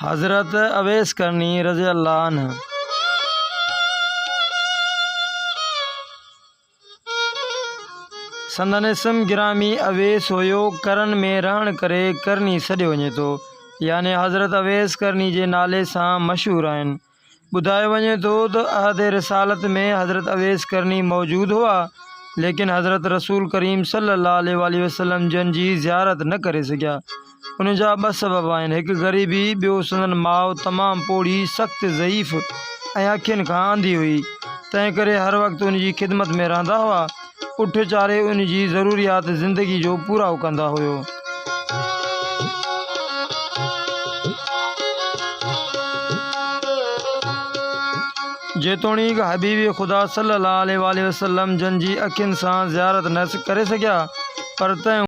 हज़रत अवैस करनी रज़ी अल्लाह अन्हु संदन इस्म गिरामी अवैस हुयो। करन में रहण करे करनी सॾियो वञे थो, यानी हज़रत अवैस करनी जे नाले सां मशहूर आहिनि। ॿुधायो वञे थो त अहद रिसालत में हज़रत अवैस करनी मौजूद हुआ, लेकिन हज़रत रसूल करीम सल्लल्लाहु अलैहि वसल्लम जन जी ज़ियारत न करे सघिया। उन जा ॿ सबब आहिनि, हिकु ग़रीबी, ॿियो संदन माउ तमामु पोड़ी, सख़्तु ज़ईफ़ ऐं अखियुनि खां अंधी हुई। तंहिं करे हर वक़्तु उन जी ख़िदमत में रहंदा हुआ, उठ चारे उन जी ज़रूरियात ज़िंदगी जो पूरा कंदा हुयो। जेतोणीकि हबीब ख़ुदा सल्लल्लाहु अलैहि वसल्लम जन जी अखियुनि सां ज़ियारत न करे सघिया, पर तंहिं